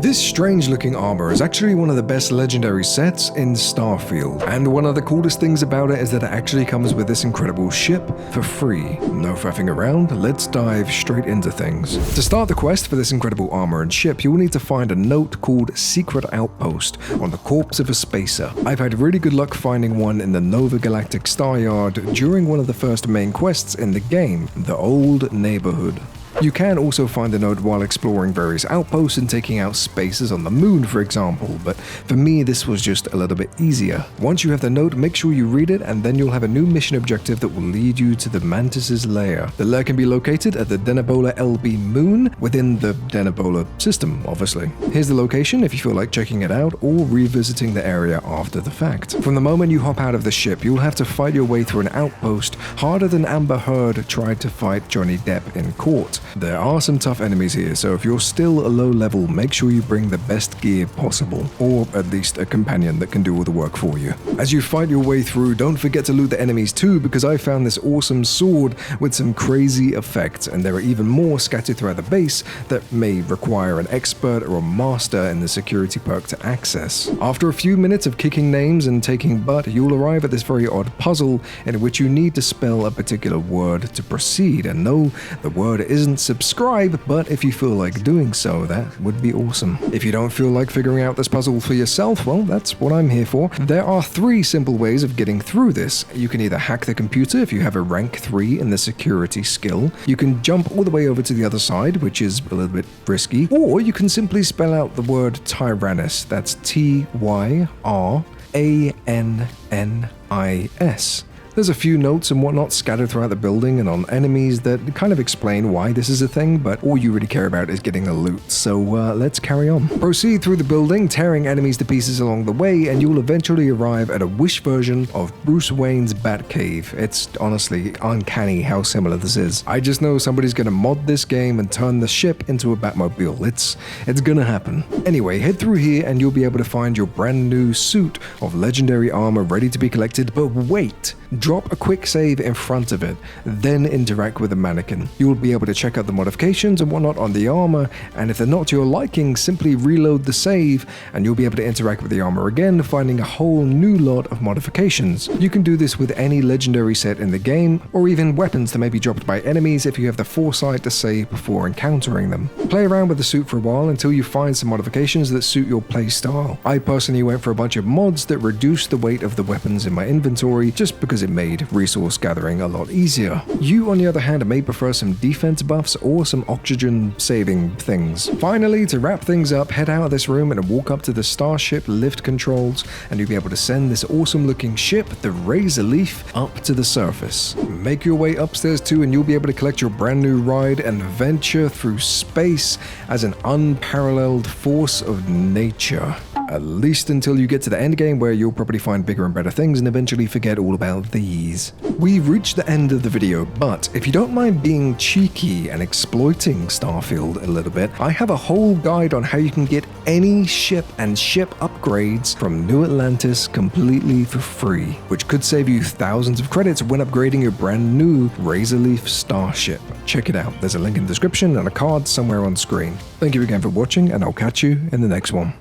This strange looking armor is actually one of the best legendary sets in Starfield, and one of the coolest things about it is that it actually comes with this incredible ship for free. No faffing around, let's dive straight into things. To start the quest for this incredible armor and ship, you will need to find a note called Secret Outpost on the corpse of a spacer. I've had really good luck finding one in the Galactic Staryard during one of the first main quests in the game, the Old Neighborhood. You can also find the note while exploring various outposts and taking out spaces on the moon, for example, but for me this was just a little bit easier. Once you have the note, make sure you read it, and then you'll have a new mission objective that will lead you to the Mantis' lair. The lair can be located at the Denebola LB moon within the Denebola system, obviously. Here's the location if you feel like checking it out or revisiting the area after the fact. From the moment you hop out of the ship, you'll have to fight your way through an outpost harder than Amber Heard tried to fight Johnny Depp in court. There are some tough enemies here, so if you're still a low level, make sure you bring the best gear possible, or at least a companion that can do all the work for you. As you fight your way through, don't forget to loot the enemies too, because I found this awesome sword with some crazy effects, and there are even more scattered throughout the base that may require an expert or a master in the security perk to access. After a few minutes of kicking names and taking butt, you'll arrive at this very odd puzzle in which you need to spell a particular word to proceed, and no, the word isn't subscribe, but if you feel like doing so, that would be awesome. If you don't feel like figuring out this puzzle for yourself, well, that's what I'm here for. There are 3 simple ways of getting through this. You can either hack the computer if you have a rank 3 in the security skill, you can jump all the way over to the other side, which is a little bit risky, or you can simply spell out the word Tyrannus, that's Tyrannnis. There's a few notes and whatnot scattered throughout the building and on enemies that kind of explain why this is a thing, but all you really care about is getting the loot, so let's carry on. Proceed through the building, tearing enemies to pieces along the way, and you'll eventually arrive at a Wish version of Bruce Wayne's Batcave. It's honestly uncanny how similar this is. I just know somebody's gonna mod this game and turn the ship into a Batmobile. It's gonna happen. Anyway, head through here and you'll be able to find your brand new suit of legendary armor ready to be collected, but wait! Drop a quick save in front of it, then interact with the mannequin. You will be able to check out the modifications and whatnot on the armor, and if they're not to your liking, simply reload the save, and you'll be able to interact with the armor again, finding a whole new lot of modifications. You can do this with any legendary set in the game, or even weapons that may be dropped by enemies if you have the foresight to save before encountering them. Play around with the suit for a while until you find some modifications that suit your playstyle. I personally went for a bunch of mods that reduced the weight of the weapons in my inventory just because it made resource gathering a lot easier. You, on the other hand, may prefer some defense buffs or some oxygen saving things. Finally, to wrap things up, head out of this room and walk up to the starship lift controls, and you'll be able to send this awesome looking ship, the Razorleaf, up to the surface. Make your way upstairs too, and you'll be able to collect your brand new ride and venture through space as an unparalleled force of nature. At least until you get to the end game, where you'll probably find bigger and better things and eventually forget all about these. We've reached the end of the video, but if you don't mind being cheeky and exploiting Starfield a little bit, I have a whole guide on how you can get any ship and ship upgrades from New Atlantis completely for free, which could save you thousands of credits when upgrading your brand new Razorleaf starship. Check it out, there's a link in the description and a card somewhere on screen. Thank you again for watching, and I'll catch you in the next one.